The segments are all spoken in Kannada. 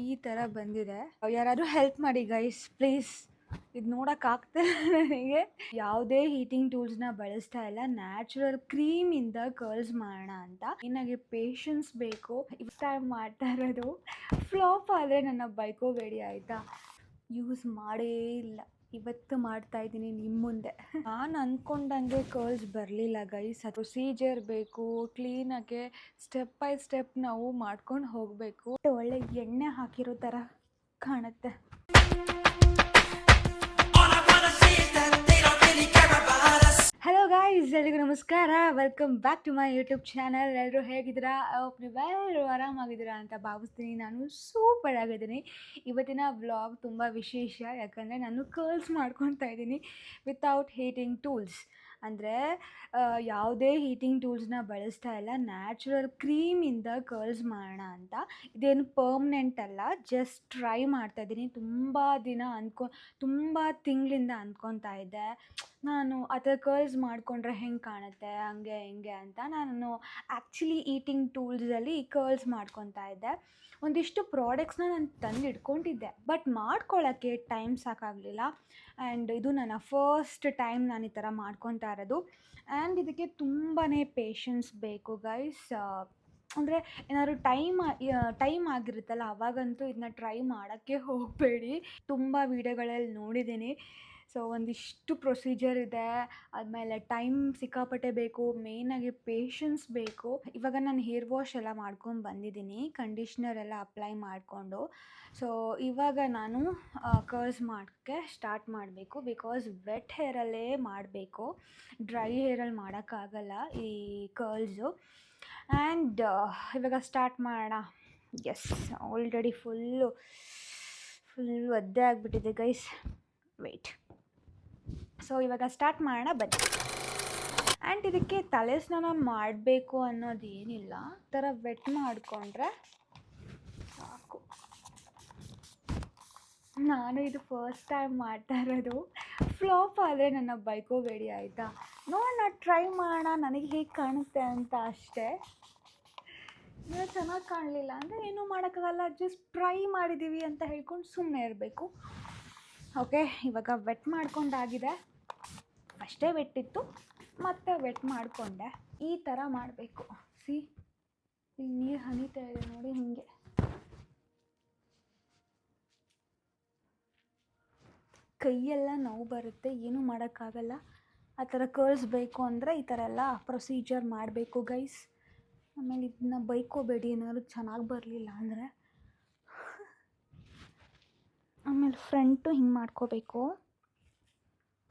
ಈ ಥರ ಬಂದಿದೆ. ಯಾರಾದರೂ ಹೆಲ್ಪ್ ಮಾಡಿ ಗೈಸ್ ಪ್ಲೀಸ್. ಇದು ನೋಡೋಕ್ಕಾಗ್ತಿಲ್ಲ ನನಗೆ. ಯಾವುದೇ ಹೀಟಿಂಗ್ ಟೂಲ್ಸ್ನ ಬಳಸ್ತಾ ಇಲ್ಲ, ನ್ಯಾಚುರಲ್ ಕ್ರೀಮಿಂದ ಕರ್ಲ್ಸ್ ಮಾಡೋಣ ಅಂತ. ನನಗೆ ಪೇಷನ್ಸ್ ಬೇಕು. ಇಷ್ಟ ಮಾಡ್ತಾ ಇರೋದು ಫ್ಲಾಪ್ ಆದರೆ ನನ್ನ ಬೈಕೋಬೇಡಿ ಆಯಿತಾ. ಯೂಸ್ ಮಾಡೇ ಇಲ್ಲ, ಇವತ್ತು ಮಾಡ್ತಾ ಇದ್ದೀನಿ ನಿಮ್ಮ ಮುಂದೆ. ನಾನು ಅಂದ್ಕೊಂಡಂಗೆ ಕರ್ಲ್ಸ್ ಬರಲಿಲ್ಲ ಗೈಸ್. ಅದು ಪ್ರೊಸೀಜರ್ ಬೇಕು, ಕ್ಲೀನಾಗೆ ಸ್ಟೆಪ್ ಬೈ ಸ್ಟೆಪ್ ನಾವು ಮಾಡ್ಕೊಂಡು ಹೋಗಬೇಕು. ಒಳ್ಳೆ ಎಣ್ಣೆ ಹಾಕಿರೋ ಥರ ಕಾಣುತ್ತೆ. ಹಲೋ ಗಾಯ್ಸ್, ಎಲ್ರಿಗೂ ನಮಸ್ಕಾರ. Welcome back to my YouTube channel. ಎಲ್ಲರೂ ಹೇಗಿದ್ದೀರಾ? ನೀವೆಲ್ಲರೂ ಆರಾಮಾಗಿದ್ದೀರಾ ಅಂತ ಭಾವಿಸ್ತೀನಿ. ನಾನು ಸೂಪರ್ ಆಗಿದ್ದೀನಿ. ಇವತ್ತಿನ ವ್ಲಾಗ್ ತುಂಬ ವಿಶೇಷ, ಯಾಕಂದರೆ ನಾನು ಕರ್ಲ್ಸ್ ಮಾಡ್ಕೊತಾ ಇದ್ದೀನಿ ವಿತೌಟ್ ಹೀಟಿಂಗ್ ಟೂಲ್ಸ್. ಅಂದರೆ ಯಾವುದೇ ಹೀಟಿಂಗ್ ಟೂಲ್ಸ್ನ ಬಳಸ್ತಾ ಇಲ್ಲ, ನ್ಯಾಚುರಲ್ ಕ್ರೀಮಿಂದ ಕರ್ಲ್ಸ್ ಮಾಡೋಣ ಅಂತ. ಇದೇನು ಪರ್ಮನೆಂಟ್ ಅಲ್ಲ, ಜಸ್ಟ್ ಟ್ರೈ ಮಾಡ್ತಾಯಿದ್ದೀನಿ. ತುಂಬ ತಿಂಗಳಿಂದ ಅಂದ್ಕೊತಾ ಇದ್ದೆ ನಾನು ಆ ಥರ ಕರ್ಲ್ಸ್ ಮಾಡಿಕೊಂಡ್ರೆ ಹೆಂಗೆ ಕಾಣುತ್ತೆ, ಹಂಗೆ ಹಿಂಗೆ ಅಂತ. ನಾನು ಆ್ಯಕ್ಚುಲಿ ಈಟಿಂಗ್ ಟೂಲ್ಸಲ್ಲಿ ಕರ್ಲ್ಸ್ ಮಾಡ್ಕೊತಾ ಇದ್ದೆ. ಒಂದಿಷ್ಟು ಪ್ರಾಡಕ್ಟ್ಸ್ನ ನಾನು ತಂದು ಇಟ್ಕೊಂಡಿದ್ದೆ, ಬಟ್ ಮಾಡ್ಕೊಳ್ಳೋಕ್ಕೆ ಟೈಮ್ ಸಾಕಾಗಲಿಲ್ಲ. ಆ್ಯಂಡ್ ಇದು ನನ್ನ ಫಸ್ಟ್ ಟೈಮ್ ನಾನು ಈ ಥರ ಮಾಡ್ಕೊತಾ ಇರೋದು. ಆ್ಯಂಡ್ ಇದಕ್ಕೆ ತುಂಬಾ ಪೇಷನ್ಸ್ ಬೇಕು ಗೈಸ್. ಅಂದರೆ ಏನಾದ್ರು ಟೈಮ್ ಆಗಿರುತ್ತಲ್ಲ, ಅವಾಗಂತೂ ಇದನ್ನ ಟ್ರೈ ಮಾಡೋಕ್ಕೆ ಹೋಗಬೇಡಿ. ತುಂಬ ವೀಡಿಯೋಗಳಲ್ಲಿ ನೋಡಿದ್ದೀನಿ. ಸೊ ಒಂದಿಷ್ಟು ಪ್ರೊಸೀಜರ್ ಇದೆ, ಆದಮೇಲೆ ಟೈಮ್ ಸಿಕ್ಕಾಪಟ್ಟೆ ಬೇಕು, ಮೇಯ್ನಾಗಿ ಪೇಷನ್ಸ್ ಬೇಕು. ಇವಾಗ ನಾನು ಹೇರ್ ವಾಶ್ ಎಲ್ಲ ಮಾಡ್ಕೊಂಡು ಬಂದಿದ್ದೀನಿ, ಕಂಡೀಷ್ನರ್ ಎಲ್ಲ ಅಪ್ಲೈ ಮಾಡಿಕೊಂಡು. ಸೊ ಇವಾಗ ನಾನು ಕರ್ಲ್ಸ್ ಮಾಡೋಕ್ಕೆ ಸ್ಟಾರ್ಟ್ ಮಾಡಬೇಕು. ಬಿಕಾಸ್ ವೆಟ್ ಹೇರಲ್ಲೇ ಮಾಡಬೇಕು, ಡ್ರೈ ಹೇರಲ್ಲಿ ಮಾಡೋಕ್ಕಾಗಲ್ಲ ಈ ಕರ್ಲ್ಸು. ಆ್ಯಂಡ್ ಇವಾಗ ಸ್ಟಾರ್ಟ್ ಮಾಡೋಣ. ಎಸ್, ಆಲ್ರೆಡಿ ಫುಲ್ ಒದ್ದೆ ಆಗಿಬಿಟ್ಟಿದೆ ಗೈಸ್. ವೆಯ್ಟ್. ಸೊ ಇವಾಗ ಸ್ಟಾರ್ಟ್ ಮಾಡೋಣ ಬನ್ನಿ. ಆ್ಯಂಡ್ ಇದಕ್ಕೆ ತಲೆ ಸ್ನಾನ ಮಾಡಬೇಕು ಅನ್ನೋದು ಏನಿಲ್ಲ, ಈ ಥರ ವೆಟ್ ಮಾಡಿಕೊಂಡ್ರೆ ಸಾಕು. ನಾನು ಇದು ಫಸ್ಟ್ ಟೈಮ್ ಮಾಡ್ತಾ ಇರೋದು. ಫ್ಲಾಪ್ ಆದರೆ ನನ್ನ ಬೈಕೋಬೇಡಿ ಆಯಿತಾ. ನೋಡೋಣ, ಟ್ರೈ ಮಾಡೋಣ, ನನಗೆ ಹೇಗೆ ಕಾಣುತ್ತೆ ಅಂತ ಅಷ್ಟೇ. ಚೆನ್ನಾಗಿ ಕಾಣಲಿಲ್ಲ ಅಂದರೆ ಏನೂ ಮಾಡೋಕ್ಕಾಗಲ್ಲ, ಜಸ್ಟ್ ಟ್ರೈ ಮಾಡಿದ್ದೀವಿ ಅಂತ ಹೇಳ್ಕೊಂಡು ಸುಮ್ಮನೆ ಇರಬೇಕು. ಓಕೆ, ಇವಾಗ ವೆಟ್ ಮಾಡ್ಕೊಂಡಾಗಿದೆ. ಅಷ್ಟೇ ವೆಟ್ಟಿತ್ತು, ಮತ್ತೆ ವೆಟ್ ಮಾಡಿಕೊಂಡೆ. ಈ ಥರ ಮಾಡಬೇಕು. ಸಿ, ಇಲ್ಲಿ ನೀರು ಹನಿತಾ ಇದೆ ನೋಡಿ, ಹೀಗೆ. ಕೈಯೆಲ್ಲ ನೋವು ಬರುತ್ತೆ, ಏನೂ ಮಾಡೋಕ್ಕಾಗಲ್ಲ. ಆ ಥರ ಕರ್ಲ್ಸ್ ಬೇಕು ಅಂದರೆ ಈ ಥರ ಎಲ್ಲ ಪ್ರೊಸೀಜರ್ ಮಾಡಬೇಕು ಗೈಸ್. ಆಮೇಲೆ ಇದನ್ನ ಬೈಕೋಬೇಡಿ ಏನಾದ್ರು ಚೆನ್ನಾಗಿ ಬರಲಿಲ್ಲ ಅಂದರೆ. ಆಮೇಲೆ ಫ್ರಂಟು ಹಿಂಗೆ ಮಾಡ್ಕೋಬೇಕು.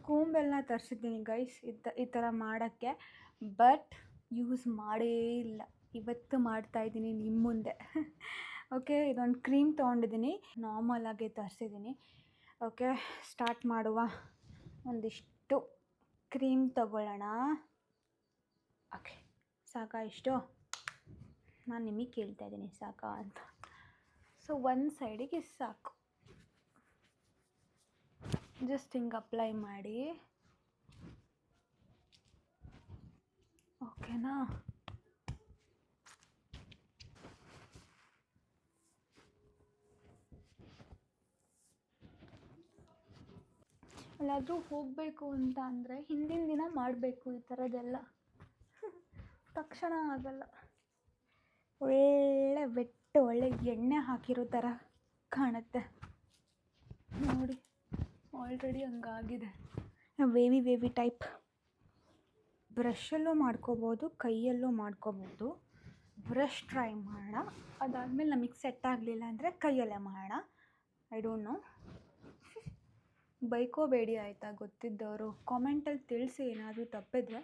ಕೂಂಬೆಲ್ಲ ತರಿಸಿದ್ದೀನಿ ಗೈಸ್ ಈ ಥರ ಮಾಡೋಕ್ಕೆ, ಬಟ್ ಯೂಸ್ ಮಾಡೇ ಇಲ್ಲ. ಇವತ್ತು ಮಾಡ್ತಾಯಿದ್ದೀನಿ ನಿಮ್ಮ ಮುಂದೆ. ಓಕೆ, ಇದೊಂದು ಕ್ರೀಮ್ ತೊಗೊಂಡಿದ್ದೀನಿ, ನಾರ್ಮಲಾಗೆ ತರಿಸಿದ್ದೀನಿ. ಓಕೆ, ಸ್ಟಾರ್ಟ್ ಮಾಡುವ. ಒಂದಿಷ್ಟು ಕ್ರೀಮ್ ತಗೊಳ್ಳೋಣ. ಓಕೆ, ಸಾಕಾ ಇಷ್ಟು? ನಾನು ನಿಮಗೆ ಕೇಳ್ತಾ ಇದ್ದೀನಿ ಸಾಕಾ ಅಂತ. ಸೊ ಒಂದು ಸೈಡಿಗೆ ಸಾಕು, ಜಸ್ಟ್ ಹಿಂಗೆ ಅಪ್ಲೈ ಮಾಡಿ. ಓಕೆನಾ? ಎಲ್ಲಾದರೂ ಹೋಗಬೇಕು ಅಂತ ಅಂದರೆ ಹಿಂದಿನ ದಿನ ಮಾಡಬೇಕು ಈ ಥರದ್ದೆಲ್ಲ. ತಕ್ಷಣ ಆಗಲ್ಲ. ಒಳ್ಳೆ ಒಳ್ಳೆ ಎಣ್ಣೆ ಹಾಕಿರೋ ಥರ ಕಾಣುತ್ತೆ ನೋಡಿ. Already ಹಂಗಾಗಿದೆ, ವೇವಿ type. ಬ್ರಷಲ್ಲೂ ಮಾಡ್ಕೋಬೋದು, ಕೈಯಲ್ಲೂ ಮಾಡ್ಕೋಬೋದು. ಬ್ರಷ್ ಟ್ರೈ ಮಾಡೋಣ, ಅದಾದಮೇಲೆ ನಮಗೆ ಸೆಟ್ ಆಗಲಿಲ್ಲ ಅಂದರೆ ಕೈಯಲ್ಲೇ ಮಾಡೋಣ. I don't know. ಬೈಕೋಬೇಡಿ ಆಯಿತಾ, ಗೊತ್ತಿದ್ದವರು ಕಾಮೆಂಟಲ್ಲಿ ತಿಳಿಸಿ. ಏನಾದರೂ ತಪ್ಪಿದ್ರೆ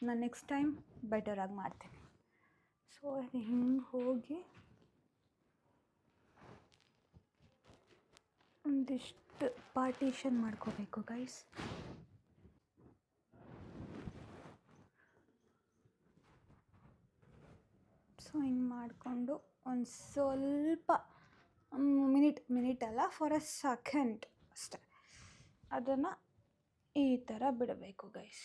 ನಾನು ನೆಕ್ಸ್ಟ್ ಟೈಮ್ ಬೆಟರಾಗಿ ಮಾಡ್ತೀನಿ. ಸೊ ಹಿಂಗೆ ಹೋಗಿ ಒಂದಿಷ್ಟು ಪಾರ್ಟಿಷನ್ ಮಾಡ್ಕೋಬೇಕು ಗೈಸ್. ಸೊ ಹಿಂಗೆ ಮಾಡಿಕೊಂಡು ಒಂದು ಸ್ವಲ್ಪ ಮಿನಿಟ್ ಅಲ್ಲ, ಫಾರ್ ಅ ಸೆಕೆಂಡ್ ಅಷ್ಟೆ, ಅದನ್ನು ಈ ಥರ ಬಿಡಬೇಕು ಗೈಸ್.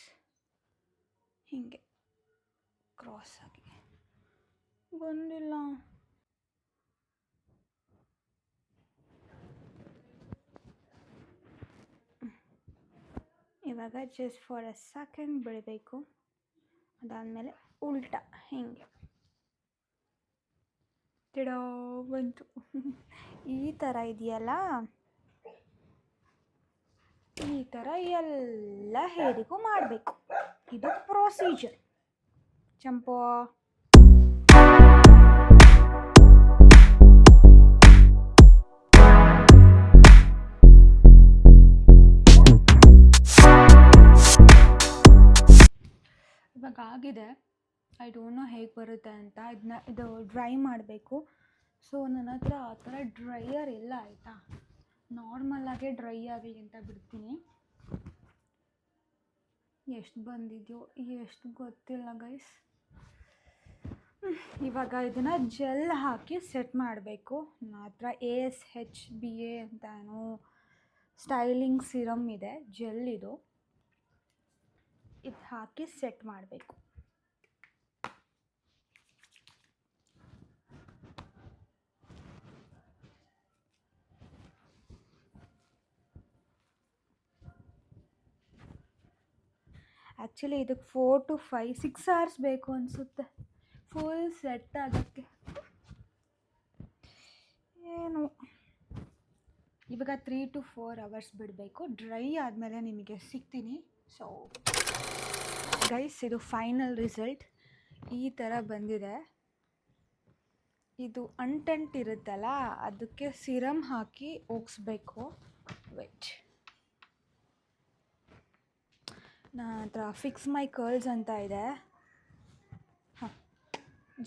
ಹೀಗೆ ಕ್ರಾಸಾಗಿ ಬಂದಿಲ್ಲ. ಇವಾಗ ಜಸ್ಟ್ ಫಾರ್ ಅ ಸೆಕೆಂಡ್ ಬಿಡಬೇಕು. ಅದಾದಮೇಲೆ ಉಲ್ಟಾ ಹೀಗೆ ತಿಡೋ ಬಂತು. ಈ ಥರ ಇದೆಯಲ್ಲ, ಈ ಥರ ಎಲ್ಲ ಹೇರಿಗೂ ಮಾಡಬೇಕು. ಇದು ಪ್ರೊಸೀಜರ್. ಚಂಪೋ ಇವಾಗ ಆಗಿದೆ. ಐ ಡೋಂಟ್ ನೋ ಹೇಗೆ ಬರುತ್ತೆ ಅಂತ. ಇದು ಡ್ರೈ ಮಾಡಬೇಕು. ಸೊ ನನ್ನ ಹತ್ರ ಆ ಥರ ಡ್ರೈಯರ್ ಇಲ್ಲ ಆಯಿತಾ. ನಾರ್ಮಲಾಗೆ ಡ್ರೈ ಆಗಲಿ ಅಂತ ಬಿಡ್ತೀನಿ. ಎಷ್ಟು ಬಂದಿದೆಯೋ ಎಷ್ಟು ಗೊತ್ತಿಲ್ಲ ಗೈಸ್. ಇವಾಗ ಇದನ್ನು ಜೆಲ್ ಹಾಕಿ ಸೆಟ್ ಮಾಡಬೇಕು. ನನ್ನ ಹತ್ರ ASHBA ಅಂತಾನು ಸ್ಟೈಲಿಂಗ್ ಸಿರಮ್ ಇದೆ, ಜೆಲ್ ಇದು ಹಾಕಿ ಸೆಟ್ ಮಾಡಬೇಕು. ಆ್ಯಕ್ಚುಲಿ ಇದಕ್ಕೆ 4 to 5 6 hours ಬೇಕು ಅನಿಸುತ್ತೆ ಫುಲ್ ಸೆಟ್ ಆಗೋಕ್ಕೆ. ಏನು ಇವಾಗ 3 to 4 hours ಬಿಡಬೇಕು. ಡ್ರೈ ಆದಮೇಲೆ ನಿಮಗೆ ಸಿಗ್ತೀನಿ. ಸೊ ಗೈಸ್, ಇದು ಫೈನಲ್ ರಿಸಲ್ಟ್ ಈ ಥರ ಬಂದಿದೆ. ಇದು ಅಂಟೆಂಟ್ ಇರುತ್ತಲ್ಲ, ಅದಕ್ಕೆ ಸಿರಮ್ ಹಾಕಿ ಒಗ್ಸ್ಬೇಕು. ವೆಯ್ಟ್, ನನ್ನ ಹತ್ರ ಫಿಕ್ಸ್ ಮೈ ಕರ್ಲ್ಸ್ ಅಂತ ಇದೆ. ಹಾಂ,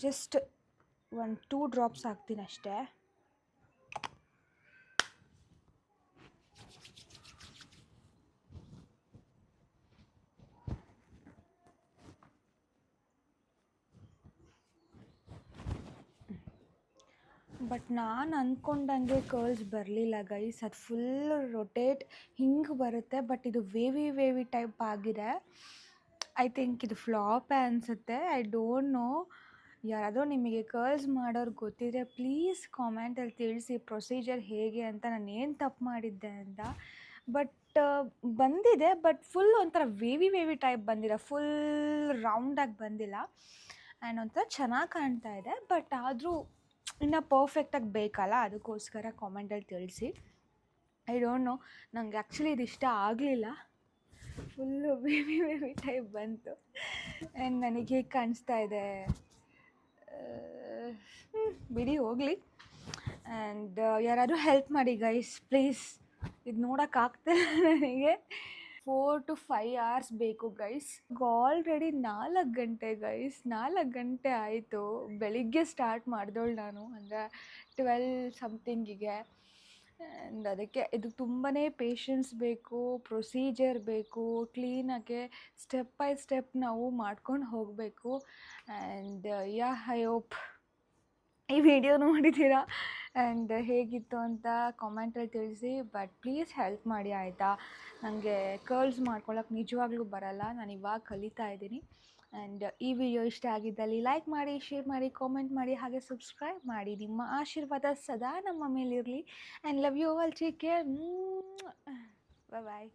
ಜಸ್ಟ್ 1-2 ಡ್ರಾಪ್ಸ್ ಹಾಕ್ತೀನಿ ಅಷ್ಟೇ. ಬಟ್ ನಾನು ಅಂದ್ಕೊಂಡಂಗೆ ಕರ್ಲ್ಸ್ ಬರಲಿಲ್ಲ ಗೈಸ್. ಅದು ಫುಲ್ ರೊಟೇಟ್ ಹಿಂಗೆ ಬರುತ್ತೆ, ಬಟ್ ಇದು ವೇವಿ ಟೈಪ್ ಆಗಿದೆ. ಐ ಥಿಂಕ್ ಇದು ಫ್ಲಾಪೇ ಅನಿಸುತ್ತೆ. I don't know. ಯಾರಾದರೂ ನಿಮಗೆ ಕರ್ಲ್ಸ್ ಮಾಡೋರು ಗೊತ್ತಿದ್ರೆ ಪ್ಲೀಸ್ ಕಾಮೆಂಟಲ್ಲಿ ತಿಳಿಸಿ ಪ್ರೊಸೀಜರ್ ಹೇಗೆ ಅಂತ, ನಾನು ಏನು ತಪ್ಪು ಮಾಡಿದ್ದೆ ಅಂತ. ಬಟ್ ಬಂದಿದೆ, ಬಟ್ ಫುಲ್ ಒಂಥರ ವೇವಿ ಟೈಪ್ ಬಂದಿಲ್ಲ, ಫುಲ್ ರೌಂಡಾಗಿ ಬಂದಿಲ್ಲ. ಆ್ಯಂಡ್ ಒಂಥರ ಚೆನ್ನಾಗಿ ಕಾಣ್ತಾ ಇದೆ. ಬಟ್ ಆದರೂ ಇನ್ನು ಪರ್ಫೆಕ್ಟಾಗಿ ಬೇಕಲ್ಲ, ಅದಕ್ಕೋಸ್ಕರ ಕಾಮೆಂಟಲ್ಲಿ ತಿಳಿಸಿ. ಐ ಡೋಂಟ್ ನೋ, ನನಗೆ ಆ್ಯಕ್ಚುಲಿ ಇದು ಇಷ್ಟ ಆಗಲಿಲ್ಲ. ಫುಲ್ಲು ವೇವಿ ಟೈಪ್ ಬಂತು. ಆ್ಯಂಡ್ ನನಗೆ ಹೇಗೆ ಕಾಣಿಸ್ತಾ ಇದೆ ಬಿಡಿ ಹೋಗಲಿ. ಆ್ಯಂಡ್ ಯಾರಾದರೂ ಹೆಲ್ಪ್ ಮಾಡಿ ಗೈಸ್ ಪ್ಲೀಸ್. ಇದು ನೋಡೋಕ್ಕಾಗ್ತಿಲ್ಲ ನನಗೆ. 4 to 5 hours ಬೇಕು ಗೈಸ್. ಆಲ್ರೆಡಿ 4 ಗಂಟೆ ಗೈಸ್, 4 ಗಂಟೆ ಆಯಿತು. ಬೆಳಿಗ್ಗೆ ಸ್ಟಾರ್ಟ್ ಮಾಡಿದವಳು ನಾನು, ಅಂದರೆ 12 ಸಮಥಿಂಗಿಗೆ. ಆ್ಯಂಡ್ ಅದಕ್ಕೆ ಇದು ತುಂಬಾ ಪೇಷನ್ಸ್ ಬೇಕು, ಪ್ರೊಸೀಜರ್ ಬೇಕು, ಕ್ಲೀನಾಗೆ ಸ್ಟೆಪ್ ಬೈ ಸ್ಟೆಪ್ ನಾವು ಮಾಡ್ಕೊಂಡು ಹೋಗಬೇಕು. ಆ್ಯಂಡ್ ಐ ಹೋಪ್ ಈ ವಿಡಿಯೋ ನೋಡಿದ್ದೀರಾ ಆ್ಯಂಡ್ ಹೇಗಿತ್ತು ಅಂತ ಕಾಮೆಂಟಲ್ಲಿ ತಿಳಿಸಿ. ಬಟ್ ಪ್ಲೀಸ್ ಹೆಲ್ಪ್ ಮಾಡಿ ಆಯಿತಾ. ನನಗೆ ಕರ್ಲ್ಸ್ ಮಾಡ್ಕೊಳ್ಳೋಕೆ ನಿಜವಾಗ್ಲೂ ಬರಲ್ಲ, ನಾನು ಇವಾಗ ಕಲಿತಾ ಇದ್ದೀನಿ. ಆ್ಯಂಡ್ ಈ ವಿಡಿಯೋ ಇಷ್ಟ ಆಗಿದ್ದಲ್ಲಿ ಲೈಕ್ ಮಾಡಿ, ಶೇರ್ ಮಾಡಿ, ಕಾಮೆಂಟ್ ಮಾಡಿ, ಹಾಗೆ ಸಬ್ಸ್ಕ್ರೈಬ್ ಮಾಡಿ. ನಿಮ್ಮ ಆಶೀರ್ವಾದ ಸದಾ ನಮ್ಮ ಮೇಲಿರಲಿ. And love you all. Take care. Bye.